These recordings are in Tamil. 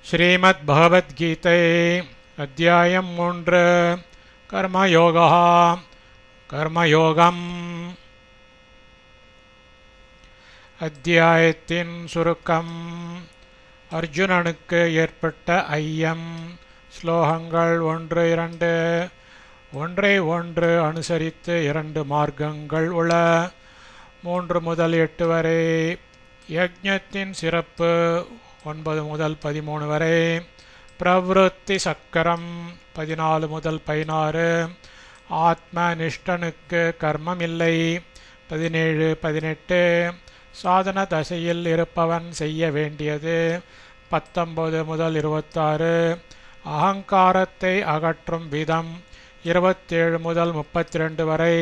ஸ்ரீமத் பகவத்கீதை அத்தியாயம் 3 கர்மயோகா கர்மயோகம். அத்தியாயத்தின் சுருக்கம். அர்ஜுனனுக்கு ஏற்பட்ட ஐயம். ஸ்லோகங்கள் 1-2. ஒன்றை ஒன்று அனுசரித்து 2 மார்க்கங்கள் உள. 3 முதல் 8 வரை. யஜ்ஞத்தின் சிறப்பு 9 முதல் 13 வரை. பிரவருத்தி சக்கரம் 14 முதல் 16. ஆத்ம நிஷ்டனுக்கு கர்மம் இல்லை 17-18. சாதன தசையில் இருப்பவன் செய்ய வேண்டியது 19 முதல் 26. அகங்காரத்தை அகற்றும் விதம் 27 முதல் 32 வரை.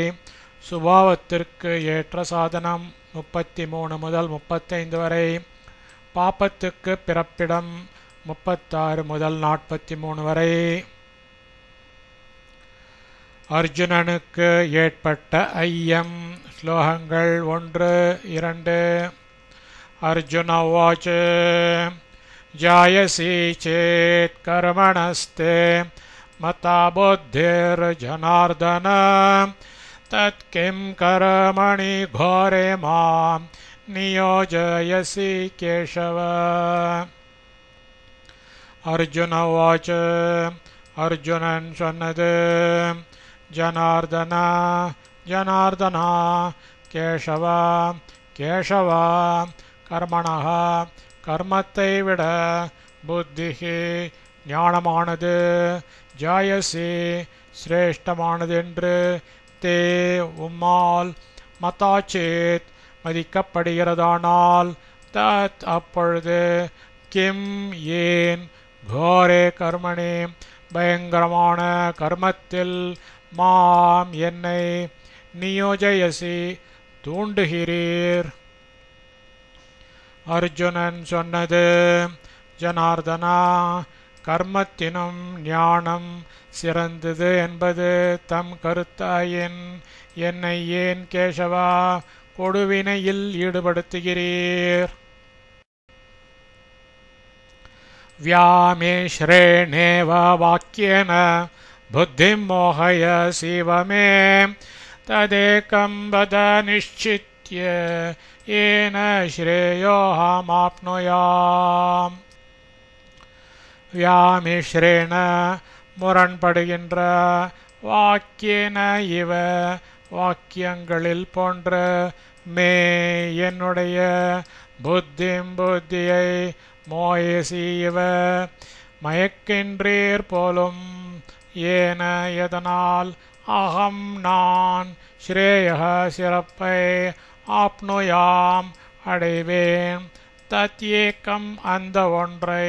சுபாவத்திற்கு ஏற்ற சாதனம் 33 முதல் 35 வரை. பாப்பத்துக்கு பிறப்பிடம் 36 முதல் 43 வரை. அர்ஜுனனுக்கு ஏற்பட்ட ஐயம். ஸ்லோகங்கள் 1-2. அர்ஜுன உவாச்ச ஜாயசி சேத் கர்மணஸ்தே மதா புத்திர்ஜனார்தன தத் கிம் கர்மணி கோரே மாம் நியோஜயசி கேசவ. அர்ஜுன உவாச்ச. அர்ஜுனன் சொன்னது, ஜனார்தனா ஜனார்தனா கேசவா கேசவா கர்மணா கர்மத்தை விட புத்திஹி ஞானமானது ஜாயசி சிரேஷ்டமானதென்று தே உம்மால் மதாச்சேத் மதிக்கப்படுகிறதானால் தத் அப்பொழுது கிம் ஏன் கோரே கர்மணி பயங்கரமான கர்மத்தில் மாம் என்னை நியோஜயசி தூண்டுகிறீர். அர்ஜுனன் சொன்னது, ஜனார்தனா கர்மத்தினும் ஞானம் சிறந்தது என்பது தம் கருத்தாயின் என்னை ஏன் கேசவா கொடுவினையில் ஈடுபடுத்துகிறீர்? வியாமேஸ்ரேணேவ வாக்கியேன புத்திம் மோகயசீவ மே ததேகம் வத நிஷ்சித்ய ஏன ஸ்ரேயோஹமாப்னுயாம். வியாமிஸ்ரேண முரண்படுகின்ற, வாக்கியேன இவ வாக்கியங்களில் போன்ற, மே என்னுடைய, புத்தியை மோயசி இவ மயக்கின்றீர் போலும், ஏன எதனால், அகம் நான், ஸ்ரேய சிறப்பை, ஆப்னுயாம் அடைவேன், தத் ஏக்கம் அந்த ஒன்றை,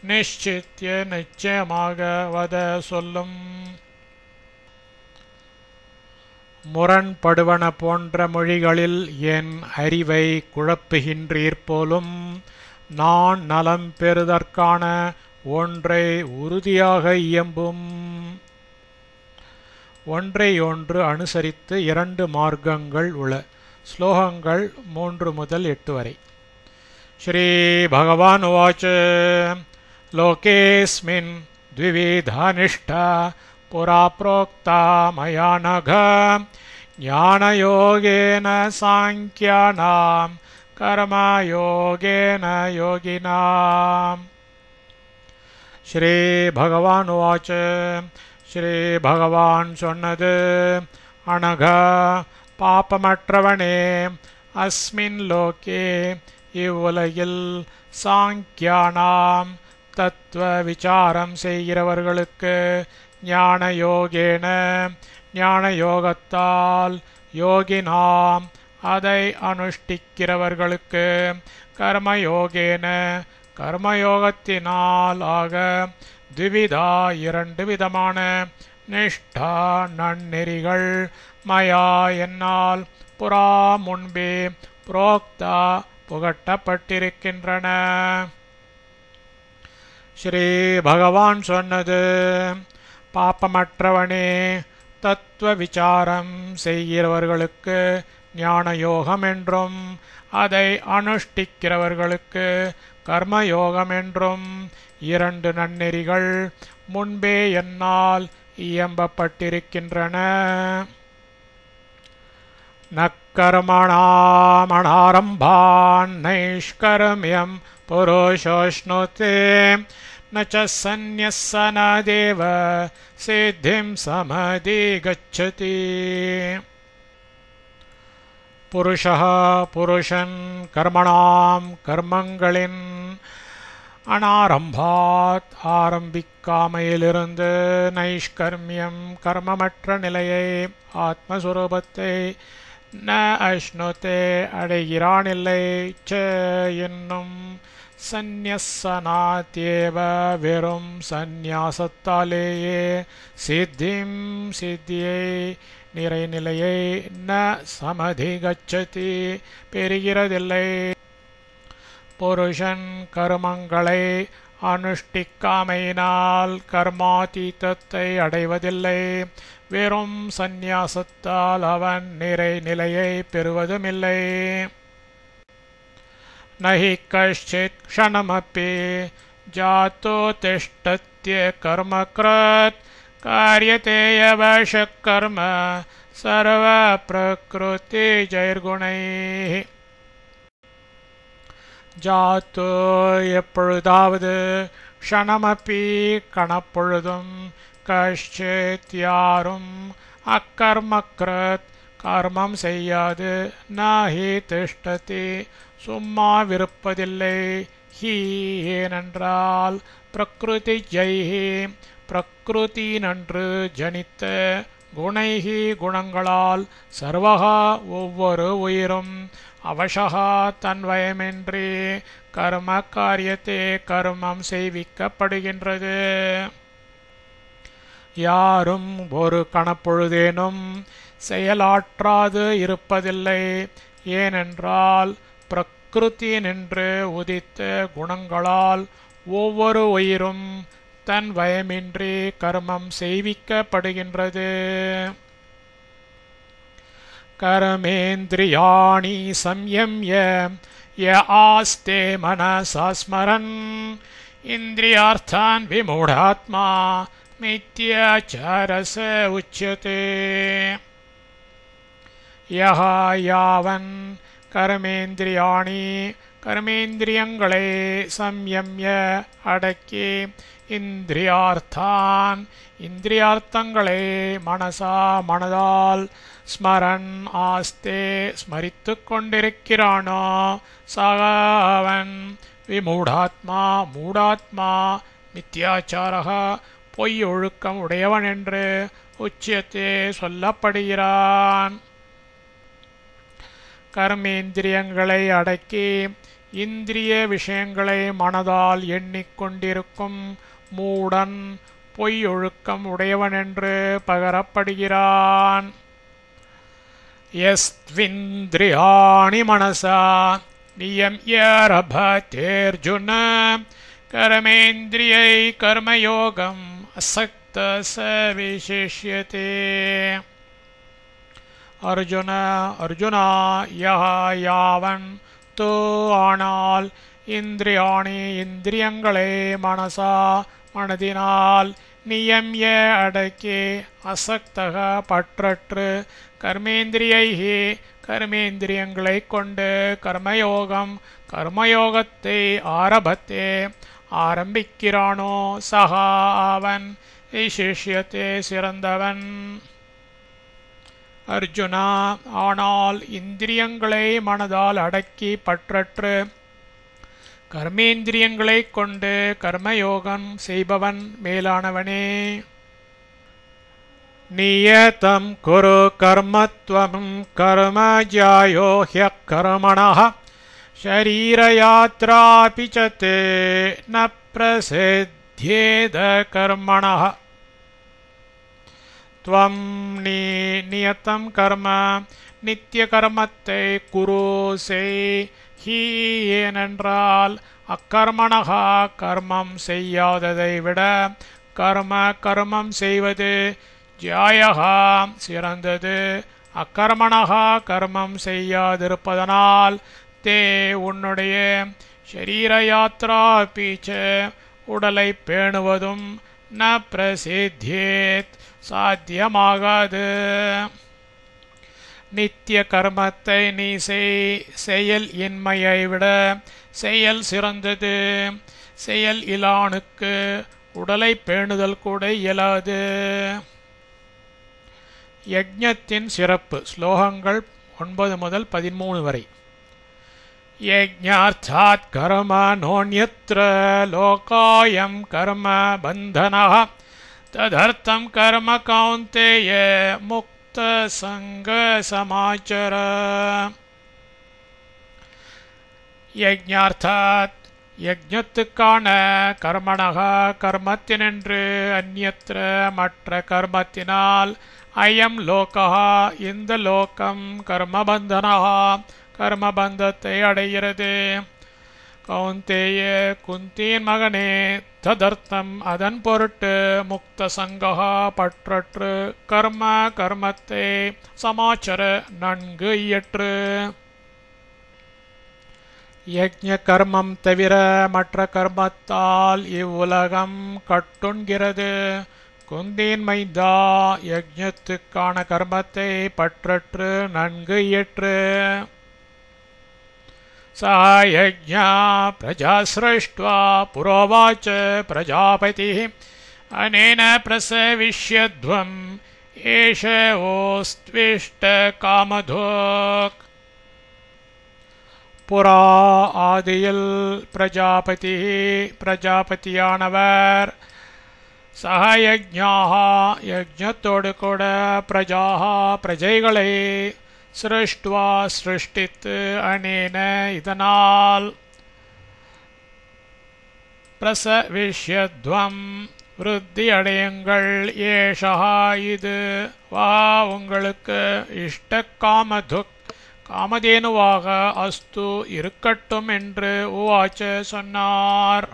நிச்சித்ய நிச்சயமாக வத சொல்லும். முரண்படுவன போன்ற மொழிகளில் என் அறிவை குழப்புகின்றீர் போலும், நான் நலம் பெறுதற்கான ஒன்றை உறுதியாக இயம்பும். ஒன்றை ஒன்று அனுசரித்து 2 மார்க்கங்கள் உள. ஸ்லோகங்கள் 3 முதல் 8 வரை. ஸ்ரீ பகவான் உவாச்ச லோகேஸ்மின் த்விவிதா நிஷ்டா புரா ப்ரோக்தா மயா நக ஞானயோகேன சாங்கியானாம் கர்மயோகேன யோகினாம். ஸ்ரீ பகவான் உவாச்ச. ஸ்ரீ பகவான் சொன்னது, அனக பாபமற்றவனே, அஸ்மின் லோகே இவ்வுலகில் சாங்கியானாம் தத்துவ விசாரம் செய்கிறவர்களுக்கு, ஞான யோகேன ஞான யோகத்தால், யோகினாம் அதை அனுஷ்டிக்கிறவர்களுக்கு, கர்மயோகேன கர்மயோகத்தினால் ஆக, த்விவிதா 2 விதமான, நிஷ்டா நன்னெறிகள், மயா என்னால், புரா முன்பே, புரோக்தா புகட்டப்பட்டிருக்கின்றன. ஸ்ரீ பகவான் சொன்னது, பாப்பமற்றவனே, தத்துவ விசாரம் செய்கிறவர்களுக்கு ஞான யோகம் என்றும், அதை அனுஷ்டிக்கிறவர்களுக்கு கர்மயோகம் என்றும், 2 நன்னெறிகள் முன்பே என்னால் இயம்பப்பட்டிருக்கின்றன. நக்கர்மணாமணாரம்பான் நைஷ்கர்மியம் புருஷோஷ்ணுதே ந ச சந்நியஸ்ஸனாதேவ சித்திம் சமதிகச்சதி. புருஷः புருஷன் கர்மணாம் கர்மங்களின் அனாரம்பாத் ஆரம்பிக்காமையிலிருந்து நைஷ்கர்மியம் கர்மமற்ற நிலையை ஆத்மஸ்வரூபத்தை ந அஷ்ணுதே அடைகிறானில்லை ச என்னும் சந்நியஸ்ஸனாத்யேவ வெறும் சந்நியாசத்தாலேயே சித்திம் சித்தியை நிறைநிலையை ந சமதிகச்சதி பெறுகிறதில்லை. புருஷன் கர்மங்களை அனுஷ்டிக்காமையினால் கர்மாதீதத்தை அடைவதில்லை. வெறும் சந்நியாசத்தால் அவன் நிறைநிலையை பெறுவதுமில்லை. நஹி கஷ்சித் க்ஷணமப்பி ஜாதோ திஷ்டத்ய கர்மக்ருத் காரியதே யவஷக் கர்ம சர்வ பிரக்ருதி ஜைர்குணைः. ஜாத்தோ எப்பொழுதாவது, க்ஷணமப்பி கணப்பொழுதும், கஷ்சித் யாரும், அக்கர்மக்ருத் கர்மம் செய்யாது, நஹி திஷ்டதி சும்மாவிருப்பதில்லை, ஹி ஏனென்றால், பிரக்ருதி ஜைஹி பிரக்ருதி நன்று ஜனித்த, குணைஹி குணங்களால், சர்வகா ஒவ்வொரு உயிரும், அவசகா தன்வயமின்றி கர்ம காரியத்தே கர்மம் செய்விக்கப்படுகின்றது. யாரும் ஒரு கணப்பொழுதேனும் செயலாற்றாது இருப்பதில்லை. ஏனென்றால் பிரகிருதி நின்று உதித்த குணங்களால் ஒவ்வொரு உயிரும் தன் வயமின்றி கர்மம் செய்விக்கப்படுகின்றது. கர்மேந்திரியாணி சம்யம்ய ய ஆஸ்தே மனசா ஸ்மரன் இந்திரியார்த்தான் விமூಢாத்மா மித்யாச்சாரஸ உச்யதே. யஹ யாவன் கர்மேந்திரியாணி கர்மேந்திரியங்களை சம்யம்ய அடக்கி இந்திரியார்த்தான் இந்திரியார்த்தங்களை மனசா மனதால் ஸ்மரன் ஆஸ்தே ஸ்மரித்து கொண்டிருக்கிறானோ சகவன் விமூಢாத்மா மூடாத்மா மித்யாச்சாரக பொய் ஒழுக்கம் உடையவன் என்று உச்சியத்தே சொல்லப்படுகிறான். கர்மேந்திரியங்களை அடக்கி இந்திரிய விஷயங்களை மனதால் எண்ணிக்கொண்டிருக்கும் மூடன் பொய் ஒழுக்கம் உடையவன் என்று பகரப்படுகிறான். யஸ்த்விந்திரியாணி மனசா நியம்ய ரபதேர்ஜுன கர்மேந்திரியை கர்மயோகம் அசக்த ச விசேஷ்யதே. அர்ஜுன அர்ஜுனா யஹ யாவன் தோ ஆனால் இந்திரியாணி இந்திரியங்களை மனசா மனதினால் நியம்ய அடக்கி அசக்தக பற்றற்று கர்மேந்திரியைஹி கர்மேந்திரியங்களை கொண்டு கர்மயோகம் கர்மயோகத்தை ஆரம்பத்தே ஆரம்பிக்கிறானோ சகா அவன் விசேஷ்யத்தே சிறந்தவன். அர்ஜுனா ஆனால் இந்திரியங்களை மனதால் அடக்கி பற்றற்று கர்மேந்திரியங்களை கொண்டு கர்மயோகம் செய்பவன் மேலானவனே. நியதம் குரு கர்மத்வம் கர்ம ஜாயோ ஹ்யக்கர்மணः ஷரீரயாத்ராபி ச தே ந பிரசித்யேத கர்மணः. துவம் நீ நியதம் கர்ம நித்திய கர்மத்தை குரு செய். ஹி ஏனென்றால் அக்கர்மணகா கர்மம் செய்யாததை விட கர்மம் செய்வது ஜாயகா சிறந்தது. அக்கர்மணகா கர்மம் செய்யாதிருப்பதனால் தே உன்னுடைய ஷரீர யாத்ரா பீச்ச உடலை பேணுவதும் ந பிரசித்தியேத் சாத்தியமாகாது. நித்திய கர்மத்தை நீ செயல் இன்மையை விட செயல் சிறந்தது. செயல் இலானுக்கு உடலை பேணுதல் கூட இயலாது. யஜ்ஞத்தின் சிறப்பு. ஸ்லோகங்கள் 9 முதல் 13 வரை. யஜ்ஞார்த்தாத் கர்ம நோன்யத்ர லோகாயம் கர்ம பந்தனः ததர்த்தம் கர்ம கௌந்தேய முக்த சங்க சமாச்சர. யஜ்ஞார்த்தாத் யஜ்ஞத்துக்கான கர்மணக கர்மத்தினின்று அந்யத்ர மற்ற கர்மத்தினால் அயம் லோகா இந்த லோகம் கர்மபந்தனஹ கர்மபந்தத்தை அடைகிறது. கௌந்தேய குந்தியின் மகனே ததர்த்தம் அதன் பொருட்டு முக்த சங்கஹா பற்றற்று கர்மத்தை சமாச்சர நன்கு இயற்று. யஜ்ஞ கர்மம் தவிர மற்ற கர்மத்தால் இவ்வுலகம் கட்டுண்கிறது. குந்தியின் மைந்தா யஜ்ஞத்துக்கான கர்மத்தை பற்றற்று நன்கு இயற்று. சா யஜ்ஞா பிரஜா ஸ்ருஷ்ட்வா புரோவாச்ச பிரஜாபதி அனேன பிரசவிஷ்யத்வம் ஏஷ ஓஸ்த்விஷ்ட காமதோக். புறா ஆதியில் பிரஜாபதியானவர் சஹயஜ்ஞாஹ யஜ்ஞத்தோடு கூட பிரஜாஹ பிரஜைகளை சிருஷ்டுவா சிருஷ்டித்து அனேன இதனால் பிரசவிஷ்யத்வம் விருத்தி அடையுங்கள். ஏஷா இது வா உங்களுக்கு இஷ்ட காமதுக் காமதேனுவாக அஸ்து இருக்கட்டும் என்று உவாச்ச சொன்னார்.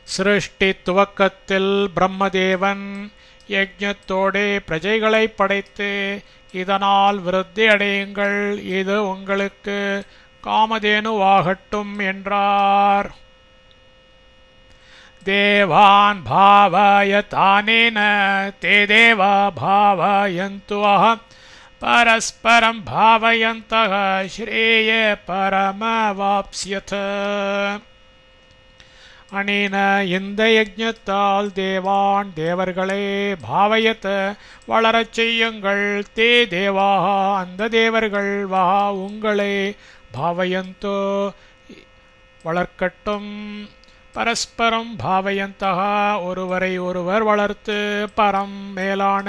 சிருஷ்டி துவக்கத்தில் பிரம்மதேவன் யஜ்ஞத்தோடே பிரஜைகளை படைத்து இதனால் விருத்தி அடையுங்கள், இது உங்களுக்கு காமதேனுவாகட்டும் என்றார். தேவான் பாவயதானேன தே தேவா பாவயந்து பரஸ்பரம் பாவயந்தः ஸ்ரேய பரமவாப்ஸ்யத். அனேன இந்த யஜ்ஞத்தால் தேவர்களை பாவயத் வளரச் செய்யுங்கள். தே தேவாः அந்த தேவர்கள் வா உங்களை பாவயந்தோ வளர்க்கட்டும். பரஸ்பரம் பாவயந்தः ஒருவரை ஒருவர் வளர்த்து பரம் மேலான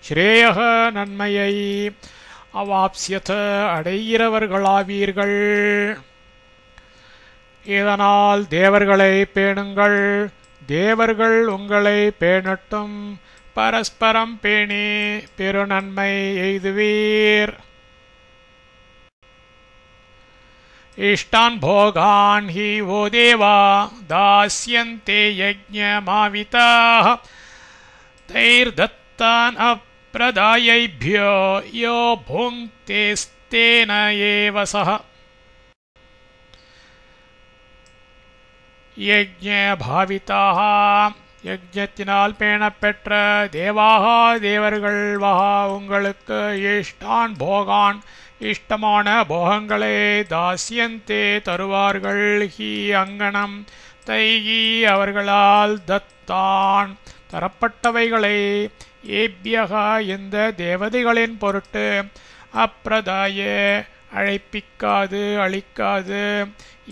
ஸ்ரேயः நன்மையை அவாப்ஸ்யத் அடைகிறவர்களாவீர்கள். இதனால் தேவர்களை பேணுங்கள், தேவர்கள் உங்களை பேணட்டும். பரஸ்பரம் பேணி பெருநன்மை எய்துவீர். இஷ்டான் போகான் ஹி ஓ தேவா தாஸ்யந்தே யஜ்ஞமாவிதாः தைர்தத்தான் அப்ரதாயைப்யோ யோ புங்க்தேஸ்தேன ஏவ சஹ. யஜ்ஞ பாவிதாக யஜ்ஞத்தினால் பேணப்பெற்ற தேவாக தேவர்கள் வஹா உங்களுக்கு இஷ்டான் போகான் இஷ்டமான போகங்களே தாஸ்யந்தே தருவார்கள். ஹி அங்கனம் தைகி அவர்களால் தத்தான் தரப்பட்டவைகளை ஏபியகா இந்த தேவதைகளின் பொருட்டு அப்பிரதாய அழைப்பிக்காது அளிக்காது.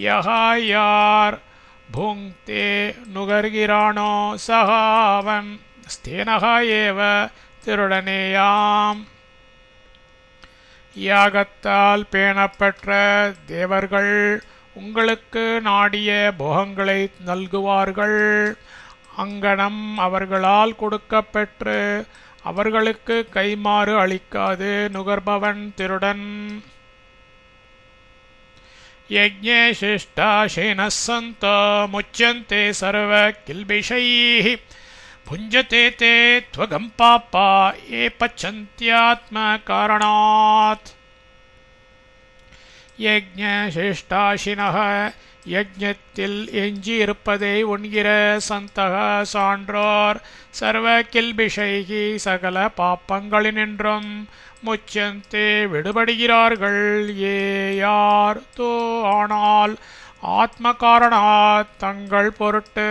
யஹா யார் புங்க்தே நுகர்கிறானோ சஹா அவன் ஸ்தேனகா ஏவ திருடனேயாம். யாகத்தால் பேணப்பெற்ற தேவர்கள் உங்களுக்கு நாடிய போகங்களை நல்குவார்கள். அங்கனம் அவர்களால் கொடுக்கப்பெற்று அவர்களுக்கு கைமாறு அளிக்காது நுகர்பவன் திருடன். யஜ்ஞே சிஷ்டாசேனः சந்தோ முச்யந்தே சர்வ கில்பிஷைः புஞ்சதே தே த்வகம் பாப்பா ஏ பச்சந்த்யாத்ம காரணாத். யஜ்ஞ சிஷ்டாசினः யஜ்ஞத்தில் எஞ்சி இருப்பதை உண்கிற சந்தக சான்றோர் சர்வ கில்பிஷைகி சகல பாப்பங்களினின்றும் முச்சந்தே விடுபடுகிறார்கள். யார் தோ ஆனால் ஆத்ம காரணாத் தங்கள் பொருட்டு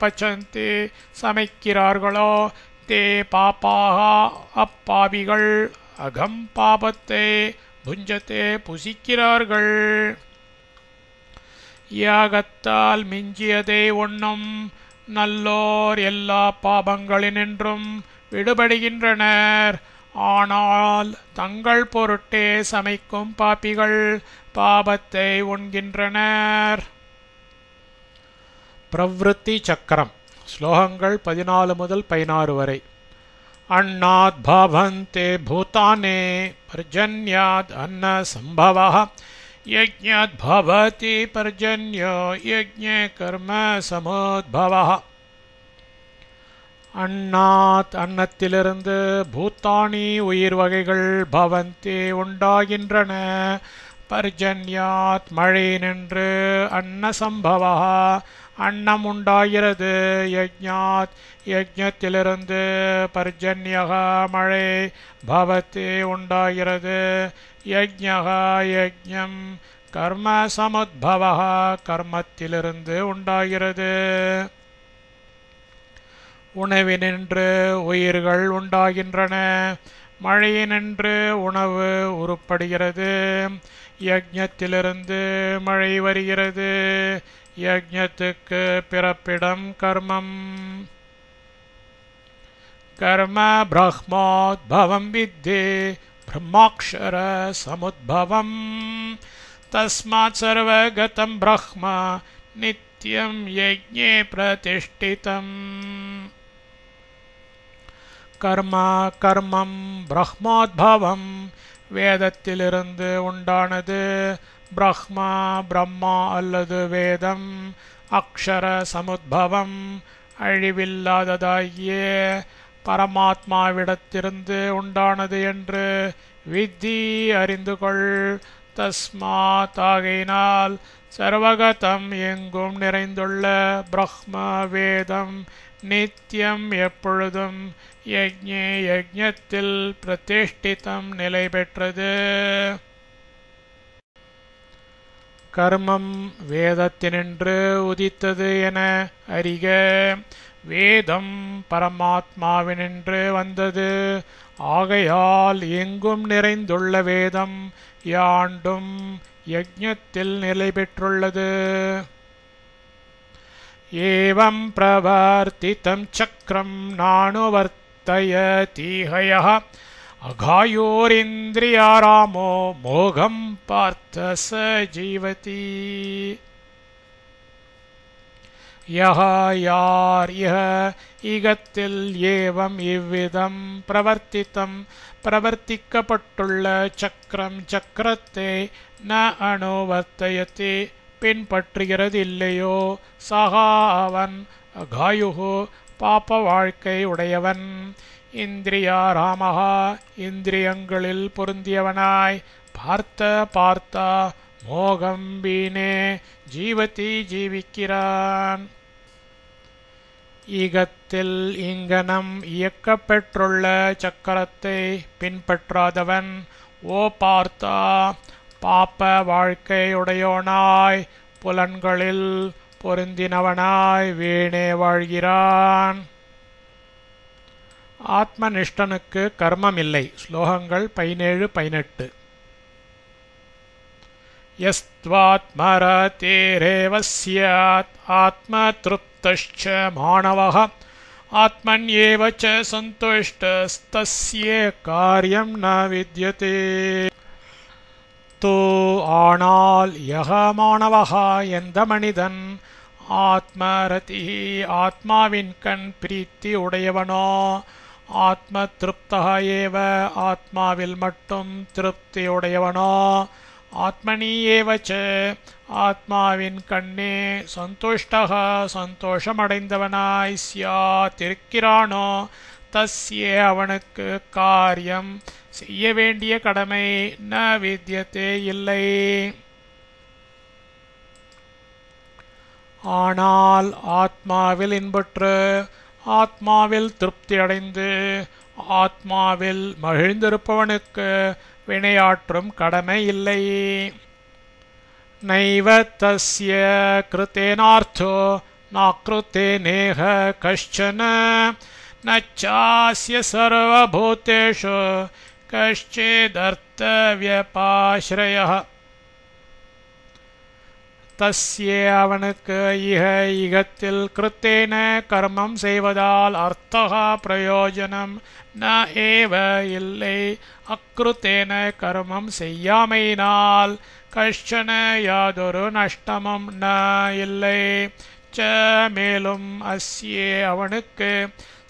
பச்சந்தே சமைக்கிறார்களோ தே பாப்பாக அப்பாவிகள் அகம் பாபத்தை புஞ்சத்தே புசிக்கிறார்கள். யாகத்தால் மிஞ்சியதை உண்ணும் நல்லோர் எல்லா பாபங்களினின்றும் விடுபடுகின்றனர். ஆனால் தங்கள் பொருட்டே சமைக்கும் பாப்பிகள் பாபத்தை உண்கின்றனர். பிரவ்ருத்தி சக்கரம் ஸ்லோகங்கள் 14 முதல் 16 வரை. அன்னாத் பவந்தே பூதானே பர்ஜன்யாத் அன்ன சம்பவः யஜ்ஞாத் பவதி பர்ஜன்யோ யஜ்ஞே கர்ம சமோத்பவः. அன்னாத் அன்னத்திலிருந்து பூத்தானி உயிர் வகைகள் பவந்தே உண்டாகின்றன. பர்ஜன்யாத் மழை நின்று அன்ன சம்பவः அன்னம் உண்டாகிறது. யஜ்ஞாத் யஜ்ஞத்திலிருந்து பர்ஜன்யக மழை பவத்தே உண்டாகிறது. யஜ்ஞக யஜ்ஞம் கர்ம சமுத்பவः கர்மத்திலிருந்து உண்டாகிறது. உணவினின்று உயிர்கள் உண்டாகின்றன. மழையினின்று உணவு உருப்படுகிறது. யஜ்ஞத்திலிருந்து மழை வருகிறது. யஜ்ஞத்துக்கு பிறப்பிடம் கர்மம். கர்ம பிரம்மோத்பவம் வித்தே பிரம்மாக்ஷர சமுத்பவம் தஸ்மாத் சர்வகதம் பிரம்ம நித்யம் யஜ்ஞே பிரதிஷ்டிதம். கர்ம கர்மம் பிரம்மோத்பவம் வேதத்திலிருந்து உண்டானது. பிரம்மா பிரம்மா அல்லது வேதம். அக்ஷர சமுத்பவம் அழிவில்லாததாகிய பரமாத்மாவிடத்திலிருந்து உண்டானது என்று வித்தி அறிந்து கொள். தஸ்மாத் ஆகையினால் சர்வகதம் எங்கும் நிறைந்துள்ள பிரம்ம வேதம் நித்தியம் எப்பொழுதும் யஜ்ஞே யஜ்ஞத்தில் பிரதிஷ்டிதம் நிலை பெற்றது. கர்மம் வேதத்தினின்று உதித்தது என அறிக. வேதம் பரமாத்மாவினின்று வந்தது. ஆகையால் எங்கும் நிறைந்துள்ள வேதம் யாண்டும் யஜ்ஞத்தில் நிலை பெற்றுள்ளது. ஏவம் பிரவர்த்திதம் சக்ரம் நானுவர்த்தயதிஹயः அகாயோரிந்திரியாராமோ மோகம் பார்த்த ச ஜீவதி. யார் இகத்தில் ஏவம் இவ்விதம் பிரவர்த்தித்தம் பிரவர்த்திக்கப்பட்டுள்ள சக்கரம் சக்கரத்தை ந அனுவர்த்தயதி பின்பற்றுகிறது இல்லையோ சகா அவன் அகாயுகு பாப்ப வாழ்க்கை உடையவன். இந்திரியாராமஹா இந்திரியங்களில் பொருந்தியவனாய் பார்த்த பார்த்தா மோகம் வீணே ஜீவதி ஜீவிக்கிறான். ஈகத்தில் இங்கனம் இயக்கப்பெற்றுள்ள சக்கரத்தை பின்பற்றாதவன் ஓ பார்த்தா பாப்ப வாழ்க்கை உடையோனாய் புலன்களில் பொருந்தினவனாய் வீணே வாழ்கிறான். ஆத்மனிஷ்டனுக்கு கர்மமில்லை. ஸ்லோகங்கள் 17-18. யஸ்த்வாத்மரதேரேவ ஸ்யாத் ஆத்மத்ருப்தஸ்ச மாணவः ஆத்மன்யேவ ச சந்துஷ்டஸ்தஸ்ய காரியம் ந வித்யதே. தோ ஆனால் யக மாணவஹா எந்த மனிதன் ஆத்மரதி ஆத்மாவின் கண் பிரீத்தி உடையவனோ ஆத்ம திருப்தக ஏவ ஆத்மாவில் மட்டும் திருப்தி உடையவனோ ஆத்மனி ஏவச்ச ஆத்மாவின் கண்ணே சந்துஷ்டக சந்தோஷமடைந்தவனாய் சியாத்திருக்கிறானோ தஸ்ய அவனுக்கு காரியம் செய்ய வேண்டிய கடமை ந வித்யதே இல்லை. ஆனால் ஆத்மாவில் இன்புற்று ஆத்மாவில் திருப்தி அடைந்து ஆத்மாவில் மகிழ்ந்திருப்பவனுக்கு வினையாற்றும் கடமை இல்லை. நைவ தஸ்ய கிருதேனார்த்தோ நாக்ருதேனேஹ கஷ்சன நச்சாஸ்ய சர்வபூதேஷு கஷ்சிதர்த்தவ்யபாஸ்ரயः. தஸ்ய அவனுக்கு இஹ இகத்தில் கிருத்தேன கர்மம் செய்வதால் அர்த்தா பிரயோஜனம் ந ஏவ இல்லை. அக்ருத்தேன கர்மம் செய்யாமையினால் கஷ்சன யாதொரு நஷ்டமும் ந இல்லை. ச மேலும் அஸ்யே அவனுக்கு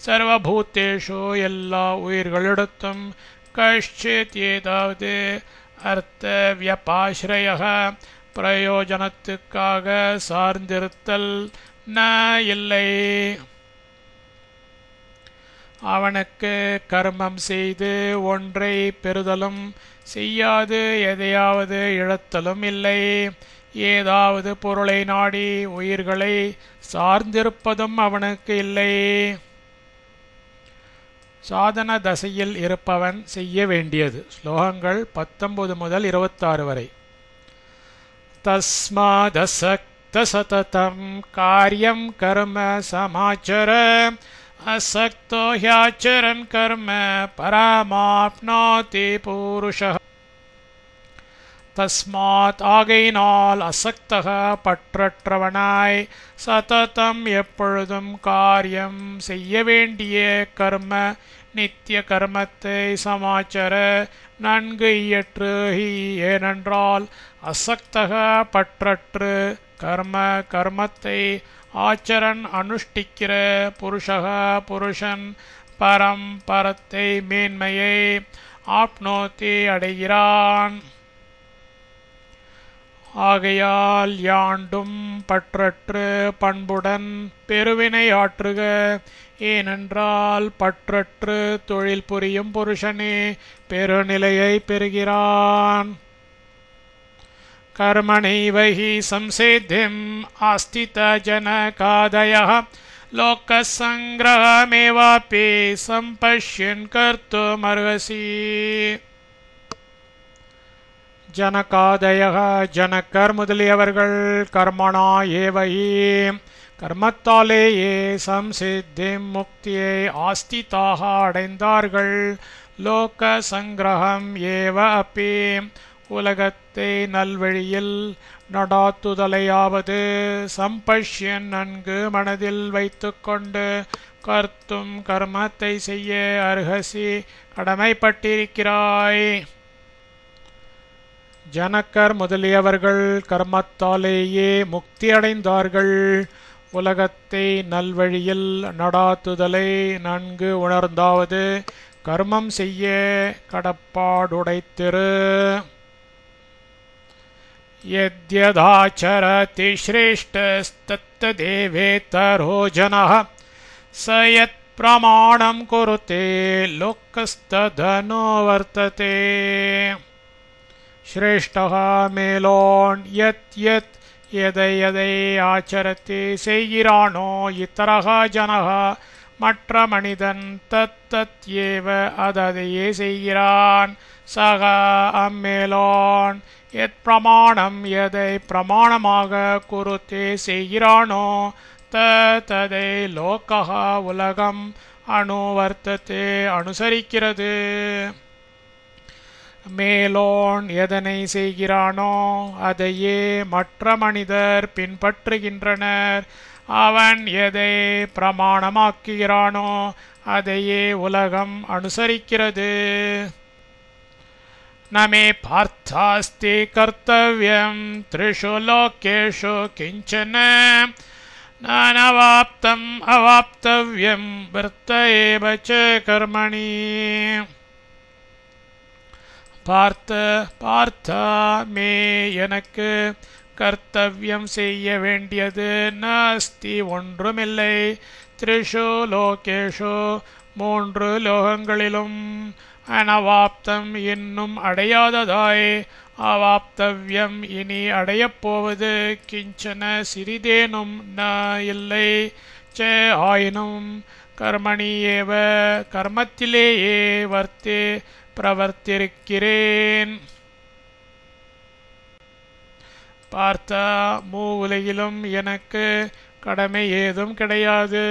சர்வபூத்தேஷு எல்லா உயிர்களிடத்தும் கஷ்சித் ஏதாவது அர்த்த வியபாஸ்ரயः பிரயோஜனத்துக்காக சார்ந்திருத்தல் ந இல்லை. அவனுக்கு கர்மம் செய்து ஒன்றை பெறுதலும் செய்யாது எதையாவது இழத்தலும் இல்லை. ஏதாவது பொருளை நாடி உயிர்களை சார்ந்திருப்பதும் அவனுக்கு இல்லை. சாதன தசையில் இருப்பவன் செய்ய வேண்டியது. ஸ்லோகங்கள் 19 முதல் 26 வரை. தஸ்மாதசக்த சததம் காரியம் கர்ம சமாச்சர அசக்தோ ஹ்யாச்சரன் கர்ம பரமாப்னோதி புருஷः. தஸ்மாத் ஆகையினால் அசக்தக பற்றற்றவனாய் சததம் எப்பொழுதும் காரியம் செய்ய வேண்டிய கர்ம நித்திய கர்மத்தை சமாச்சர நன்கு இயற்று. ஏனென்றால் அசக்தக பற்றற்று கர்மத்தை ஆச்சரன் அனுஷ்டிக்கிற புருஷக புருஷன் பரம் பரத்தை மேன்மையை ஆப்னோதி அடைகிறான். ஆகையால் யாண்டும் பற்றற்று பண்புடன் பெருவினை ஆற்றுக. ஏனென்றால் பற்றற்று தொழில் புரியும் புருஷனே பெருநிலையை பெறுகிறான். கர்மணைவ ஹி சம்சித்திம் ஆஸ்தித ஜனகாதயः லோகசங்கிரஹமேவாபி சம்பஷ்யன் கர்த்துமர்ஹசி. ஜனகாதயः ஜனக்கர் முதலியவர்கள் கர்மணா ஏவஹி கர்மத்தாலேயே சம்சித்திம் முக்தியை ஆஸ்திதாக அடைந்தார்கள். லோக சங்கிரகம் ஏவ அப்பி உலகத்தை நல்வழியில் நடாத்துதலையாவது சம்பஷ்யன் நன்கு மனதில் வைத்து கொண்டு கர்த்தும் கர்மத்தை செய்ய அர்ஹசி கடமைப்பட்டிருக்கிறாய். ஜனக்கர் முதலியவர்கள் கர்மத்தாலேயே முக்தி அடைந்தார்கள். உலகத்தை நல்வழியில் நடாத்துதலை நன்கு உணர்ந்தாவது கர்மம் செய்ய கடப்பாடுடைத்திரு. யத்யதாச்சரதி ஸ்ரேஷ்டஸ்தத்ததேவேதரோ ஜனः ச யத் பிரமாணம் குருதே லோகஸ்ததனோ வர்த்ததே. ஸ்ரேஷ்டः மேலோன் யத் யத் எதை எதை ஆச்சரத்தை செய்கிறானோ இத்தரக ஜனக மற்ற மனிதன் தத் தத் ஏவ அதையே செய்கிறான். சக அம்மேலோன் எத் பிரமாணம் எதை பிரமாணமாக குருத்தே செய்கிறானோ ததை லோகः உலகம் அனுவர்த்தத்தை அனுசரிக்கிறது. மேலோன் எதனை செய்கிறானோ அதையே மற்ற மனிதர் பின்பற்றுகின்றனர். அவன் எதை பிரமாணமாக்குகிறானோ அதையே உலகம் அனுசரிக்கிறது. நமே பார்த்தாஸ்தி கர்த்தவ்யம் த்ரிஷு லோகேஷு கிஞ்சன நானவாப்தம் அவாப்தவ்யம் வர்த்த ஏவ ச கர்மணி. பார்த்தா மே எனக்கு கர்த்தவ்யம் செய்ய வேண்டியது நாஸ்தி ஒன்றுமில்லை. த்ரிஷு லோகேஷு மூன்று லோகங்களிலும் அனவாப்தம் இன்னும் அடையாததாய் அவாப்தவ்யம் இனி அடையப்போவது கிஞ்சன சிறிதேனும் ந இல்லை ச ஆயினும் கர்மணி ஏவ கர்மத்திலேயே வர்த்தே பிரவர்த்திருக்கிறேன். பார்த்தா மூவுலகிலும் எனக்கு கடமை ஏதும் கிடையாது.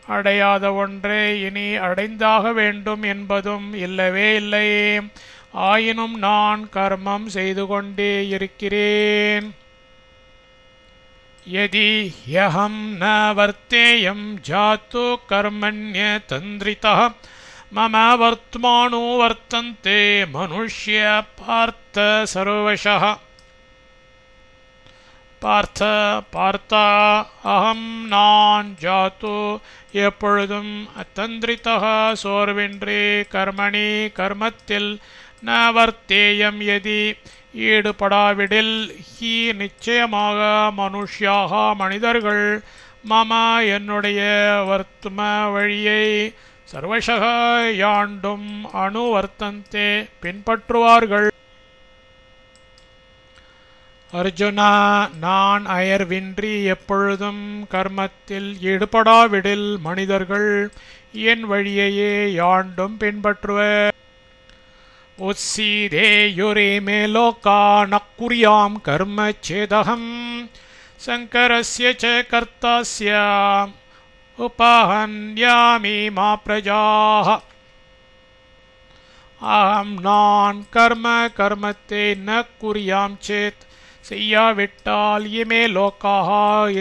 அடையாத ஒன்றை இனி அடைந்தாக வேண்டும் என்பதும் இல்லவே இல்லை. ஆயினும் நான் கர்மம் செய்து கொண்டே இருக்கிறேன். யதி யஹம் ந வர்த்தேயம் ஜாத்து கர்மண்ய தந்திரிதः மம வர்த்மானோ வர்த்தந்தே மனுஷ்ய பார்த்த சர்வசः. பார்த்தா அகம் நான் ஜாத்து எப்பொழுதும் அத்தந்திரிதः சோர்வின்றி கர்மணி கர்மத்தில் ந வர்த்தேயம் யதி ஈடுபடாவிடில் ஹி நிச்சயமாக மனுஷ்யாக மனிதர்கள் மம என்னுடைய வர்த்தும வழியை சர்வசக யாண்டும் அனுவர்த்தந்தே பின்பற்றுவார்கள். அர்ஜுனா, நான் அயர்வின்றி எப்பொழுதும் கர்மத்தில் ஈடுபடாவிடில் மனிதர்கள் என் வழியையே யாண்டும் பின்பற்றுவர். உத்சீதேயுரே லோகா நக்குர்யாம் கர்ம சேதகம் சங்கரஸ்ய ச கர்த்தாஸ்ய உபஹன்யாமி மா பிரஜாஹ. அகம் நான் கர்மத்தை ந குறியாம் சேத் செய்யாவிட்டால் இமே லோகாக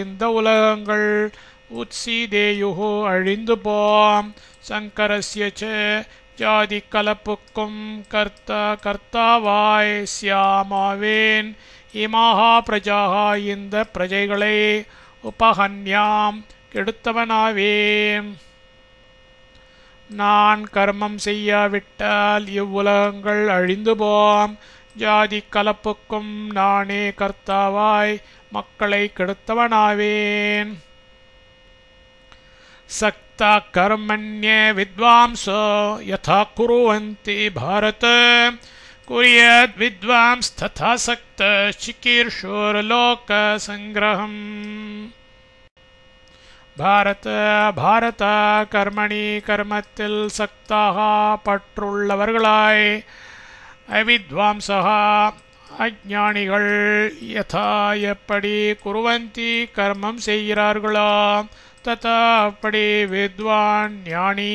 இந்த உலகங்கள் உத்சீதேயுஹு அழிந்து போம். சங்கரஸ்ய ச ஜாதி கலப்புக்கும் கர்த்தாவாய் சியாமாவேன். இமாஹா பிரஜாஹா இந்த பிரஜைகளை உபஹன்யாம் கெடுத்தவனாவேன். நான் கர்மம் செய்யாவிட்டால் இவ்வுலகங்கள் அழிந்து போம். ஜாதி கலப்புக்கும் நானே கர்த்தாவாய் மக்களை கெடுத்தவனாவேன். சக்தா கர்மண்ய வித்வாம்சோ யதா குர்வந்தி பாரத குர்யாத் வித்வாம்ஸ் ததா சக்த சிகீர்ஷோர் லோக சங்கிரஹம். பாரத கர்மணி கர்மத்தில் சக்தாக பற்றுள்ளவர்களாய் அவித்வாம்சா அஜ்ஞானிகள் யதா எப்படி குர்வந்தி கர்மம் செய்கிறார்களோ ததா அப்படி வித்வான் ஞானி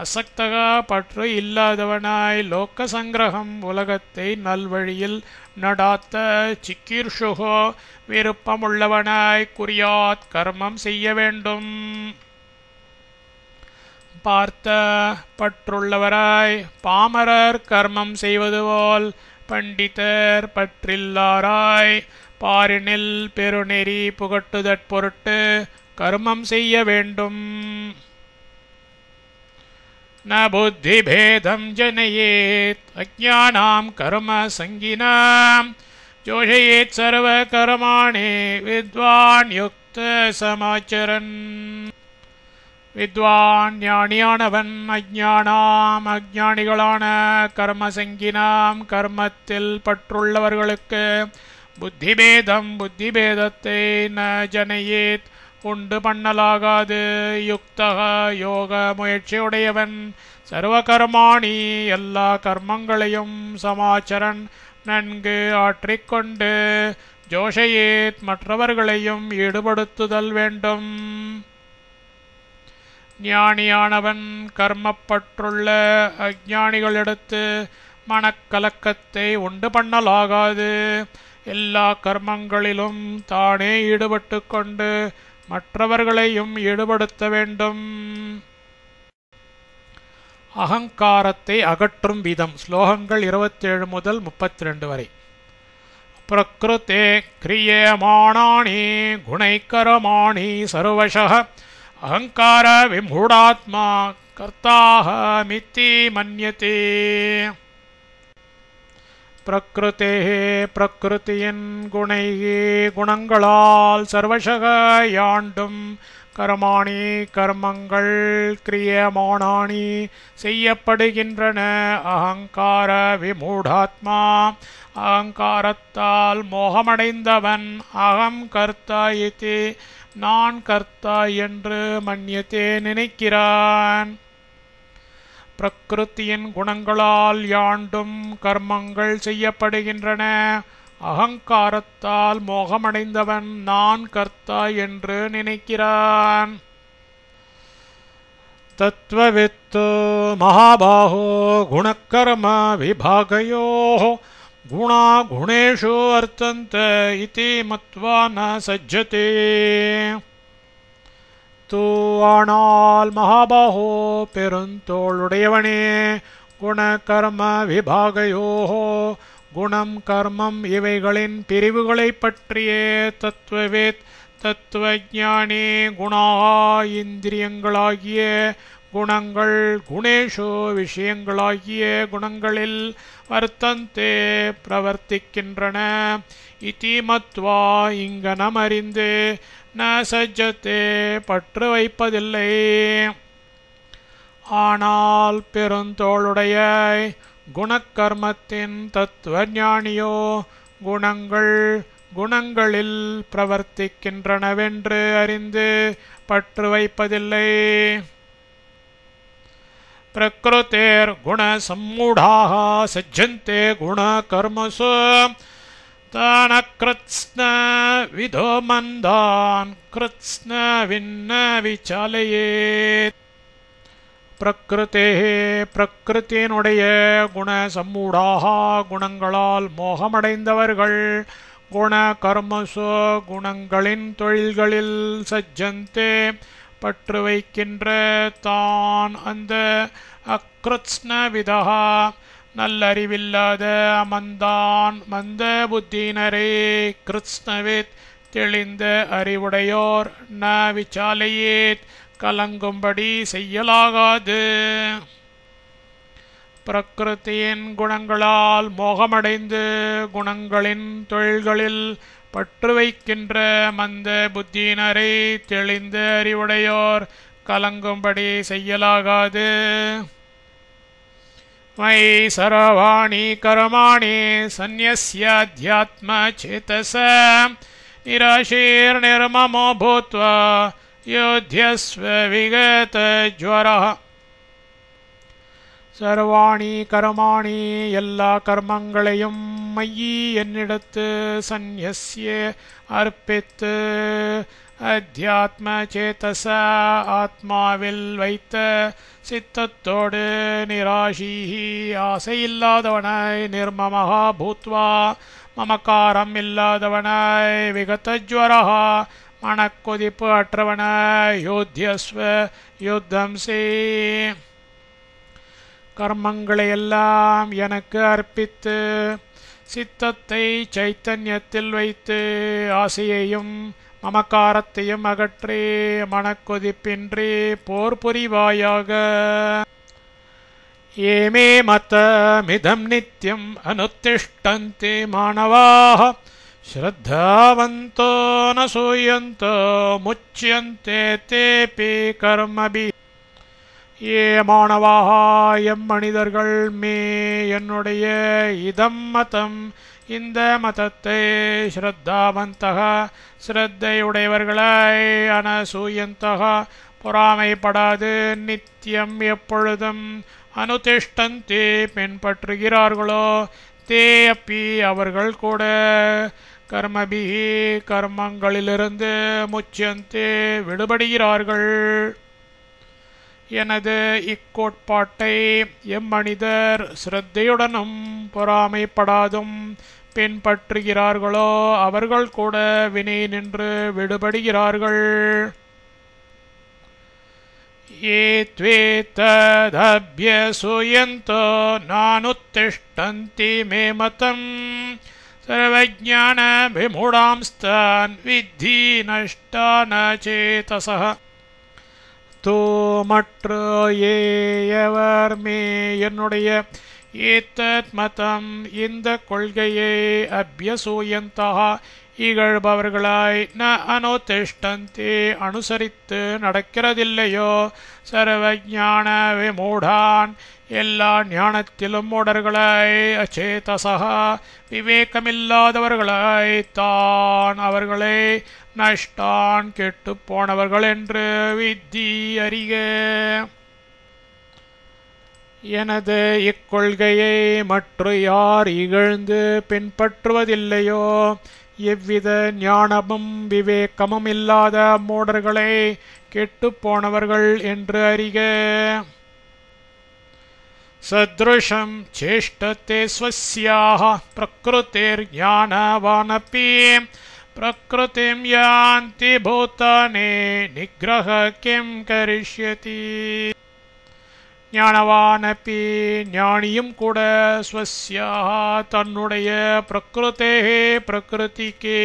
அசக்தக பற்று இல்லாதவனாய் லோக சங்கிரகம் உலகத்தை நல்வழியில் நடாத்த சிக்கீர்ஷுகோ விருப்பமுள்ளவனாய் குறியாத் கர்மம் செய்ய வேண்டும். பார்த்த பற்றுள்ளவராய் பாமரர் கர்மம் செய்வது போல் பண்டிதர் பற்றில்லாராய் பாரினில் பெருநெறி புகட்டுதற் பொருட்டு கர்மம் செய்ய வேண்டும். ந புத்தி பேதம் ஜனயேத் அஜ்ஞானாம் கர்ம சங்கினாம் ஜோஷயேத் சர்வ கர்மாணி வித்வான் யுக்த சமாச்சரன். வித்வான் ஞானியானவன் அஜ்ஞானிகளான கர்மசங்கினாம் கர்மத்தில் பற்றுள்ளவர்களுக்கு புத்திபேதத்தை ந ஜனயேத் உண்டு பண்ணலாகாது. யுக்தக யோக முயற்சியுடையவன் சர்வ கர்மாணி எல்லா கர்மங்களையும் சமாச்சரன் நன்கு ஆற்றிக்கொண்டு ஜோஷயேத் மற்றவர்களையும் ஈடுபடுத்துதல் வேண்டும். ஞானியானவன் கர்மப்பற்றுள்ள அஜ்ஞானிகளிடத்து மனக்கலக்கத்தை உண்டு பண்ணலாகாது. எல்லா கர்மங்களிலும் தானே ஈடுபட்டு கொண்டு மற்றவர்களையும் ஈடுபடுத்த வேண்டும். அகங்காரத்தை அகற்றும் விதம். ஸ்லோகங்கள் 27 முதல் 32 வரை. பிரக்ருதே கிரியமாணானி குணைக்கரமாணி சர்வசः அகங்கார விமூடாத்மா கர்த்தாஹ மித்தி மன்யதே. பிரக்ருதேः பிரக்ருதியின் குணைகி குணங்களால் சர்வசக யாண்டும் கர்மாணி கர்மங்கள் கிரியமானானி செய்யப்படுகின்றன. அகங்கார விமூடாத்மா அகங்காரத்தால் மோகமடைந்தவன் அகம் கர்த்தா இதி நான் கர்த்தா என்று மன்யத்தே நினைக்கிறான். பிரகிருத்தியின் குணங்களால் யாண்டும் கர்மங்கள் செய்யப்படுகின்றன. அகங்காரத்தால் மோகமடைந்தவன் நான் கர்த்தா என்று நினைக்கிறான். தத்வவித்து மகாபாஹோ குணக்கர்ம விபாகயோः குணா குணேஷு வர்த்தந்த இதி மத்வா ந சஜ்ஜதே. தூ ஆனால் மகாபாஹோ பெருந்தோளுடையவனே குண கர்ம விபாகயோஹோ குணம் கர்மம் இவைகளின் பிரிவுகளை பற்றியே தத்துவவேத் தத்துவஞானி குணா இந்திரியங்களாகிய குணங்கள் குணேஷு விஷயங்களாகிய குணங்களில் வர்த்தந்தே பிரவர்த்திக்கின்றன. இதி மத்வா இங்கனம் அறிந்து ந சஜ்ஜத்தே பற்று வைப்பதில்லை. ஆனால் பெருந்தோளுடைய குணக்கர்மத்தின் தத்துவஞானியோ குணங்கள் குணங்களில் பிரவர்த்திக்கின்றனவென்று அறிந்து பற்று வைப்பதில்லை. பிரகிருதேர் குண சம்மூடாக சஜ்ஜந்தே குண கர்மசு தான கிருத்ஸ்ன விதோ மந்தான் கிருத்ஸ்ன விண்ண விசாலயேத். பிரகிருதே பிரகிருத்தினுடைய குண சம்மூடாக குணங்களால் மோகமடைந்தவர்கள் குண கர்மசு குணங்களின் தொழில்களில் சஜ்ஜந்தே பற்று வைக்கின்ற தான் அந்த அக்ருத்ஸ்ன விதா நல்லறிவில்லாத மந்தான் மந்த புத்தியினரே கிருத்ஸ்னவித் தெளிந்த அறிவுடையோர் ந விசாலையேத் கலங்கும்படி செய்யலாகாது. பிரகிருத்தியின் குணங்களால் மோகமடைந்து குணங்களின் தொழில்களில் பற்று வைக்கின்ற மந்த புத்தியினரை தெளிந்த அறிவுடையோர் கலங்கும்படி செய்யலாகாது. மை சர்வாணி கர்மாணி சந்நியஸ்யாத்யாத்ம சேதச நிராசீர் நிர்மமோ பூத்வா யோத்யஸ்வ விகத ஜ்வரஹ. சர்வாணி கர்மாணி எல்லா கர்மங்களையும் மையி என்னிடத்து சந்நியஸ்ய அர்ப்பித்து அத்தியாத்ம சேதச ஆத்மாவில் வைத்த சித்தத்தோடு நிராசீஹி ஆசையில்லாதவனாய் நிர்மமஹா பூத்வா மமக்காரம் இல்லாதவனாய் விகதஜ்வரஹா மனக்கொதிப்பு அற்றவனாய் யோத்யஸ்வ யுத்தம் செய். கர்மங்களையெல்லாம் எனக்கு அர்ப்பித்து சித்தத்தை சைத்தன்யத்தில் வைத்து ஆசையையும் மமக்காரத்தையும் அகற்றி மனக்கொதிப்பின்றி போர் புரிவாயாக. ஏமே மத்தமிதம் நித்யம் அனுத்திஷ்டந்தி மாணவாः ஸ்ரத்தாவந்தோ ந சூயந்தோ முச்யந்தே தேபி கர்மபி. ஏ மாணவாக எம்மனிதர்கள் மே என்னுடைய இதம் மதம் இந்த மதத்தை ஸ்ரத்தாவந்தக ஸ்ரத்தையுடையவர்களாய் அனசூயந்தக பொறாமைப்படாது நித்தியம் எப்பொழுதும் அனுதிஷ்டந்தி பின்பற்றுகிறார்களோ தே அப்பி அவர்கள் கூட கர்மபிஹி கர்மங்களிலிருந்து முச்சியந்தே விடுபடுகிறார்கள். எனது இக்கோட்பாட்டை எம்மனிதர் ஸ்ரத்தையுடனும் பொறாமைப்படாதும் பின்பற்றுகிறார்களோ அவர்கள் கூட வினை நின்று விடுபடுகிறார்கள். ये त्वेतदभ्यसूयन्तो नानुत्तिष्ठन्ति मे मतं सर्वज्ञानविमूढांस्तान् विद्धि नष्टानचेतसः. தோ மற்ற ஏவர் மே என்னுடைய ஏத்தத் மதம் இந்த கொள்கையை அபியசூயந்தः இகழ்பவர்களாய் ந அனுதிஷ்டந்தே அனுசரித்து நடக்கிறதில்லையோ சர்வஞான விமூடான் எல்லா ஞானத்திலும் மூடர்களாய் அச்சேதசா விவேகமில்லாதவர்களாய் தான் அவர்களை நஷ்டான் கெட்டு போனவர்கள் என்று வித்தி அறிக. எனது இக்கொள்கையை மற்ற யார் இகழ்ந்து பின்பற்றுவதில்லையோ எவ்வித ஞானமும் விவேகமும் இல்லாத மூடர்களை கெட்டு போனவர்கள் என்று அறிக. சத்ருஷம் சேஷ்டதே ஸ்வஸ்யாஹ பிரக்ருதிர்ஞானவானபி பிரக்ருதிம் யாந்தி பூதானி நிக்ரஹ கிம் கரிஷ்யதி. ஞானவானபி ஞானியும் கூட ஸ்வஸ்யாஹ தன்னுடைய பிரக்ருதேஹே பிரகிருதிக்கு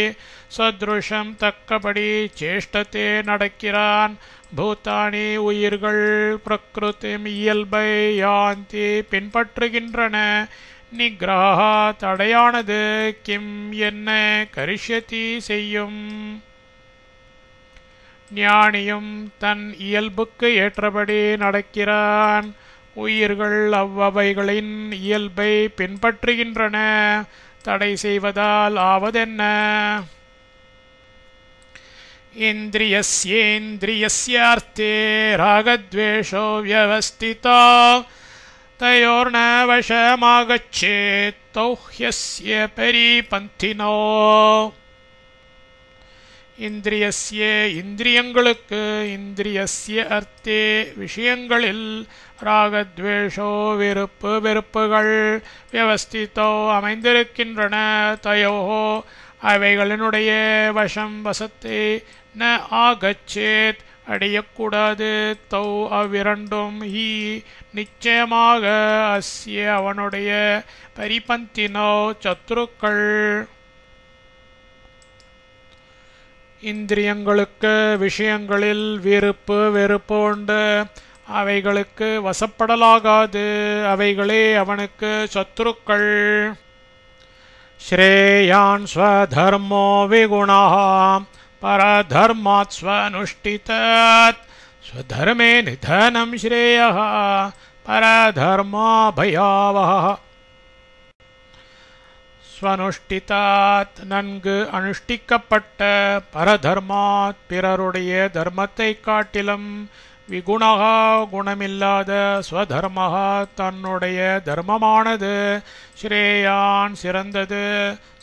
சத்ருஷம் தக்கபடி சேஷ்டத்தே நடக்கிறான். பூதானி உயிர்கள் பிரகிருதிம் இயல்பை யாந்தி பின்பற்றுகின்றன. நிக்ரஹா தடையானது கிம் என்ன கரிஷ்யதி செய்யும். ஞானியும் தன் இயல்புக்கு ஏற்றபடி நடக்கிறான். உயிர்கள் அவ்வவைகளின் இயல்பை பின்பற்றுகின்றன. தடை செய்வதால் ஆவதென்ன. இந்திரியஸ்யேந்திரியஸ்யார்த்தே ராகத்வேஷோ வியவஸ்திதா தயோர்ன வசமாகச்சேத் தௌ ஹ்யஸ்ய பரிபந்தினோ. இந்திரியஸ்ய இந்திரியங்களுக்கு இந்திரியஸ்ய அர்த்தே விஷயங்களில் ராகத்வேஷோ விருப்பு வெறுப்புகள் வியவஸ்திதோ அமைந்திருக்கின்றன. தயோஹோ அவைகளினுடைய வசம் வசத்தை ந ஆகச்சேத் அடையக்கூடாது. தௌ அவ்விரண்டும் ஹி நிச்சயமாக அஸ்ய அவனுடைய பரிபந்தினோ சத்ருக்கள். இந்திரியங்களுக்கு விஷயங்களில் விருப்பு வெறுப்பு உண்டு. அவைகளுக்கு வசப்படலாகாது. அவைகளே அவனுக்கு சத்ருக்கள். ஸ்ரேயான் ஸ்வதர்மோ விகுணः பரதர்மாத் ஸ்வனுஷ்டிதாத் ஸ்வதர்மே நிதனம் ஸ்ரேயः பரதர்மா பயாவஹ. ஸ்வனுஷ்டிதாத் நன்கு அனுஷ்டிக்கப்பட்ட, பரதர்மாத் பிறருடைய தர்மத்தை காட்டிலும், விகுணகா குணமில்லாத, ஸ்வதர்மஹா தன்னுடைய தர்மமானது, ஸ்ரேயான் சிறந்தது,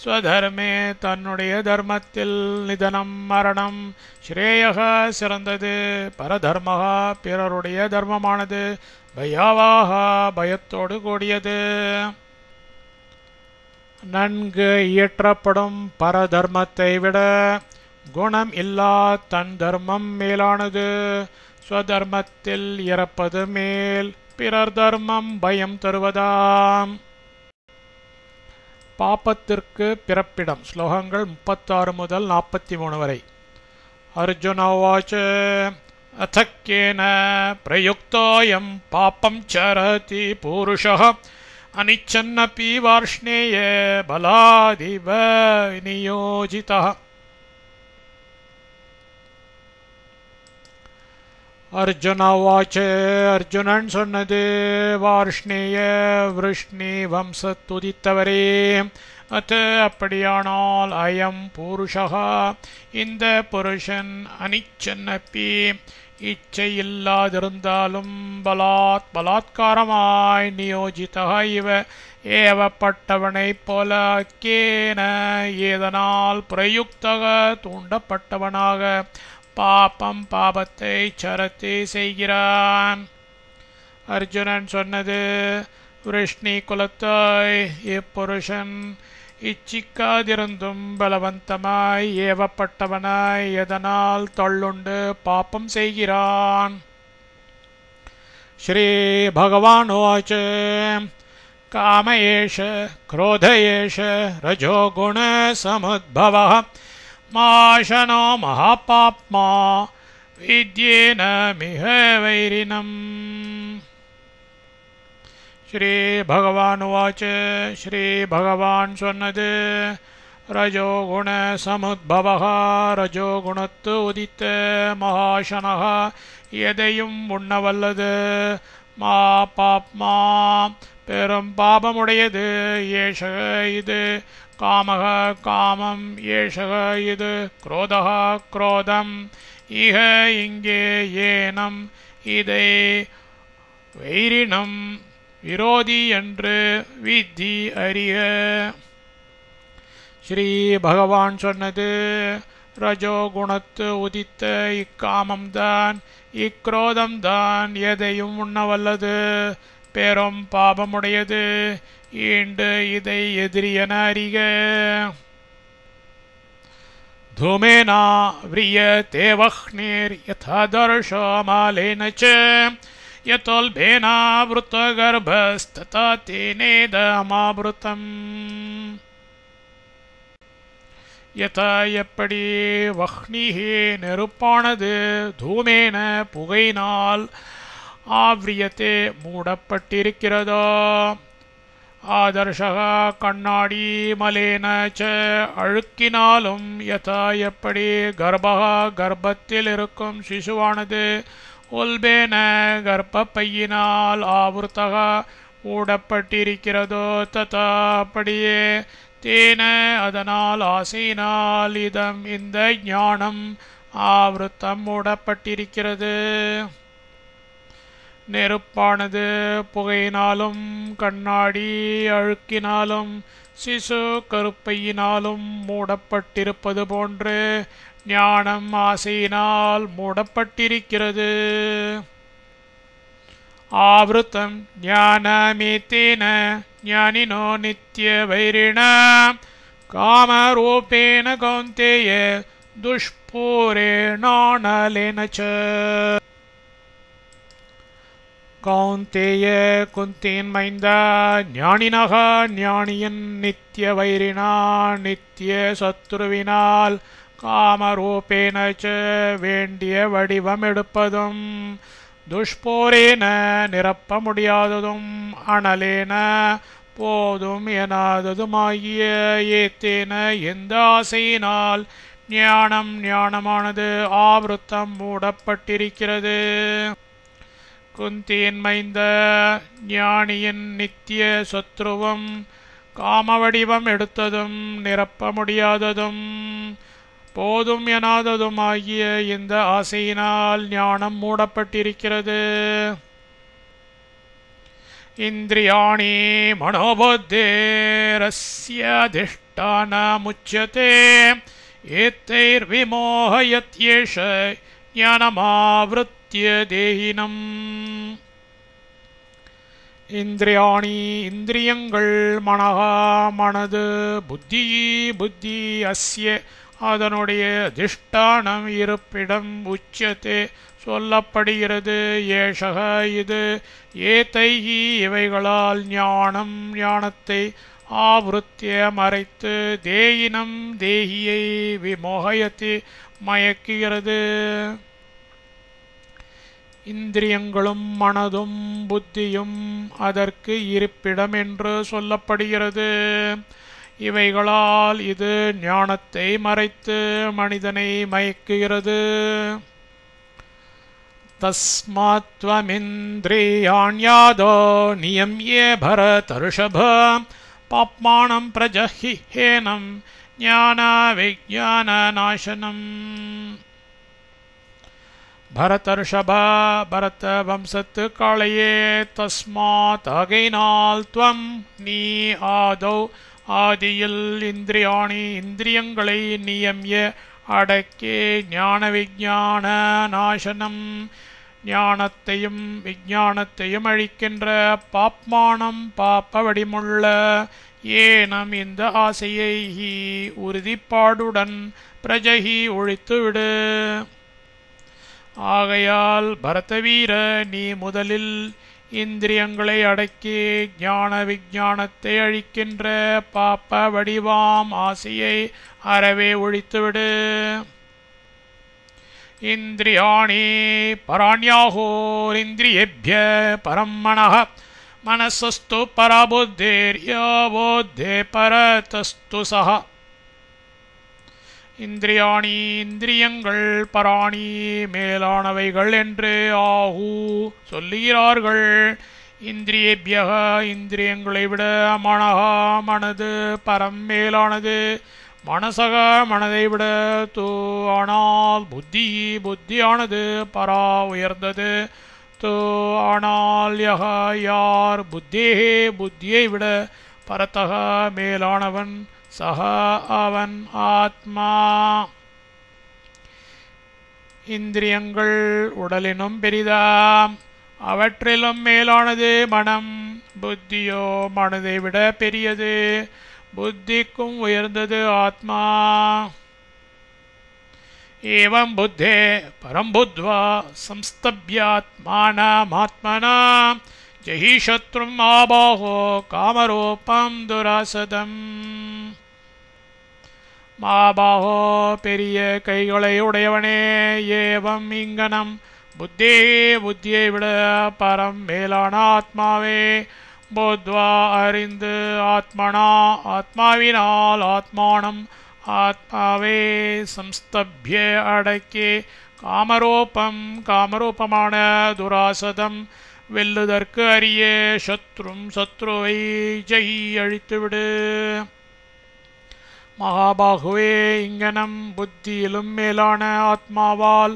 ஸ்வதர்மே தன்னுடைய தர்மத்தில், நிதனம் மரணம், ஸ்ரேயக சிறந்தது, பரதர்மஹா பிறருடைய தர்மமானது, பயாவாக பயத்தோடு கூடியது. நன்கு இயற்றப்படும் பரதர்மத்தை விட குணம் இல்லா தன் தர்மம் மேலானது. ஸ்வதர்மத்தில் இறப்பது மேல், பிறர் தர்மம் பயம் தருவதாம். பாபத்திற்கு பிறப்பிடம். ஸ்லோகங்கள் 36 முதல் 43 வரை. அர்ஜுன உவாச்ச அத்தக்கேன பிரயுக்தோயம் பாபம் சரதி பூருஷः அனிச்சன்னபி வார்ஷ்ணேய பலாதிவ நியோஜிதः. அர்ஜுன உவாச்ச அர்ஜுனன் சொன்னது, வார்ஷ்ணேய விருஷ்ணி வம்சத்துதித்தவரே, அத்து அப்படியானால் அயம் பூருஷா இந்த புருஷன் அனிச்சன்னப்பி இச்சை இல்லாதிருந்தாலும் பலாத்காரமாய் நியோஜிதா இவ ஏவப்பட்டவனைப் போல அக்கேன ஏதனால் பிரயுக்தக தூண்டப்பட்டவனாக பாபம் பாபத்தை சரத்தி செய்கிறான். அர்ஜுனன் சொன்னது, விருஷ்ணி குலத்தாய் இப்புருஷன் இச்சிக்காதிருந்தும் பலவந்தமாய் ஏவப்பட்டவனாய் எதனால் தள்ளுண்டு பாப்பம் செய்கிறான். ஸ்ரீ பகவான் உவாச்ச காமயேஷ க்ரோதயேஷ ரஜோகுண சமுத்பவः மாஷனோ மகாபாப்மா வித்யேன மிக வைரினம். ஸ்ரீ பகவான் உவாச்ச ஸ்ரீ பகவான் சொன்னது ரஜோகுண சமுத்பவः ரஜோகுணத்து உதித்த மகாசனः எதையும் உண்ணவல்லது மா பாப்மா பெரும் பாபமுடையது ஏஷக இது காமக காமம் ஏஷக இது குரோதக குரோதம் இக இங்கே ஏனம் இதை வைரினம் விரோதி என்று வித்தி அறிய. ஸ்ரீ பகவான் சொன்னது ரஜோகுணத்து உதித்த இக்காமம்தான் இக்ரோதம்தான் எதையும் உண்ணவல்லது பெரும் பாபமுடையது ஈண்டு இதை எதிரியன அறிக. தூமேனா விரியதே வஹ்னிர் யதா தர்ஷமாலேன ச யதோல்பேனா வ்ருத்தகர்பஸ்ததா தேனேதமாவ்ருதம். யதா எப்படி வஹ்னிஹி நெருப்பானது தூமேன புகையினால் ஆவ்ரியத்தே மூடப்பட்டிருக்கிறதோ ஆதர்ஷக கண்ணாடி மலேன ச அழுக்கினாலும் யதா எப்படி கர்ப்பக கர்ப்பத்தில் இருக்கும் சிசுவானது உல்பேன கர்ப்பப்பையினால் ஆவருத்தக மூடப்பட்டிருக்கிறதோ ததா அப்படியே தேன அதனால் ஆசையினால் இதம் இந்த ஞானம் ஆவருத்தம் மூடப்பட்டிருக்கிறது. நெருப்பானது புகையினாலும் கண்ணாடி அழுக்கினாலும் சிசு கருப்பையினாலும் மூடப்பட்டிருப்பது போன்று ஞானம் ஆசையினால் மூடப்பட்டிருக்கிறது. ஆவ்ருத்தம் ஞானமேதேன ஞானினோ நித்ய வைரிண காமரூபேண கௌந்தேய துஷ்பூரேணானலேன ச. கௌந்தேய குந்தியின் மைந்தா ஞானினக ஞானியின் நித்திய வைரிணா நித்திய சத்ருவினால் காமரூபேன ச வேண்டிய வடிவம் எடுப்பதும் துஷ்போரேன நிரப்ப முடியாததும் அனலேன போதும் எனாததுமாகிய ஏத்தேன எந்த ஆசையினால் ஞானமானது ஆவருத்தம் மூடப்பட்டிருக்கிறது. குந்தியின் மைந்த ஞானியின் நித்திய சத்ருவும் காமவடிவம் எடுத்ததும் நிரப்ப முடியாததும் போதும் எனாததுமாகிய இந்த ஆசையினால் ஞானம் மூடப்பட்டிருக்கிறது. இந்திரியாணி மனோபுத்தேரஸ்யாதிஷ்டானமுச்யதே ஏத்தைர்விமோஹயத்யேஷ ஞானமாவ்ருத்ய தேஹினம். இந்திரியாணி இந்திரியங்கள் மனகா மனது புத்தி அஸ்ய அதனுடைய அதிஷ்டானம் இருப்பிடம் உச்சத்தே சொல்லப்படுகிறது. ஏஷக இது ஏதைஹி இவைகளால் ஞானத்தை ஆவருத்திய மறைத்து தேயினம் தேகியை விமோகயத்தை மயக்குகிறது. இந்திரியங்களும் மனதும் புத்தியும் அதற்கு இருப்பிடம் என்று சொல்லப்படுகிறது. இவைகளால் இது ஞானத்தை மறைத்து மனிதனை மயக்குகிறது. தஸ்மாத்வமிந்திரியாண்யாதோ நியம்யே பரதர்ஷப பாப்மானம் பிரஜஹி ஹேனம் ஞான விஜான நாசனம். பரதர்ஷபா பரத வம்சத்து காளையே தஸ்மாத் ஆகையினால் துவம் நீ ஆதௌ ஆதியில் இந்திரியாணி இந்திரியங்களை நியம்ய அடக்கே ஞான விஜான நாசனம் ஞானத்தையும் விஞ்ஞானத்தையும் அழிக்கின்ற பாப்மானம் பாப்ப வடிமுள்ள ஏனம் இந்த ஆசையை உறுதிப்பாடுடன் பிரஜகி ஒழித்துவிடு. ஆகையால் பரதவீர நீ முதலில் இந்திரியங்களை அடக்கி ஞான விஞ்ஞானத்தை அழிக்கின்ற பாப்ப வடிவாம் ஆசையை அறவே ஒழித்துவிடு. இந்திரியாணி பராண்யாஹோரிந்திரியேப்ய பரம் மனஹ मनसस्तु परबुद्धिर्योबुद्धे परतस्तु सः இந்திரியாணி இந்திரியங்கள் பராணி மேலானவைகள் என்று ஆஹூ சொல்லுகிறார்கள். இந்திரியேபியக இந்திரியங்களை விட மனஹா மனது பரம் மேலானது. மனசக மனதை விட தூ ஆனால் புத்தியானது பரா உயர்ந்தது. தூ ஆனால் யக யார் புத்தியை விட பரத்தக மேலானவன் சக அவன் ஆத்மா. இந்திரியங்கள் உடலினும் பெரிதாம், அவற்றிலும் மேலானது மனம். புத்தியோ மனதை விட பெரியது, புத்திக்கும் உயர்ந்தது ஆத்மா. ஏவம் புத்தே பரம் புத்வா சம்ஸ்தப்யாத்மானமாத்மனா ஜஹி சத்ரும் ஆபாஹோ காமரூபம் துராசதம். மாபாஹோ பெரிய கைகளை உடையவனே, ஏவம் இங்கனம் புத்தியை விட பரம் மேலான ஆத்மாவே. புத்வா அறிந்து ஆத்மனா ஆத்மாவினால் ஆத்மானம் ஆத்மாவே சம்ஸ்தப்ய அடக்கி காமரூபமான துராசதம் வெல்லுதற்கு அரிய சத்ருவை ஜெய் அழித்துவிடு. மகாபாகுவே இங்கனம் புத்தியிலும் மேலான ஆத்மாவால்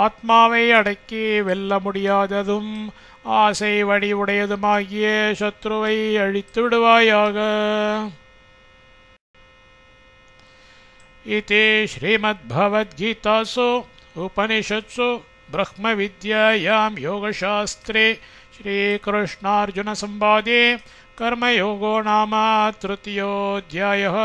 ஆத்மாவை அடக்கி வெல்ல முடியாததும் ஆசை வடிவுடையதுமாகிய சத்ருவை அழித்து விடுவாயாக. இதி ஸ்ரீமத்பவத்கீதாசு உபனிஷத்சு ब्रह्मविद्यायां योगशास्त्रे श्रीकृष्णार्जुनसंवादे कर्मयोगो नाम तृतीयोऽध्यायः।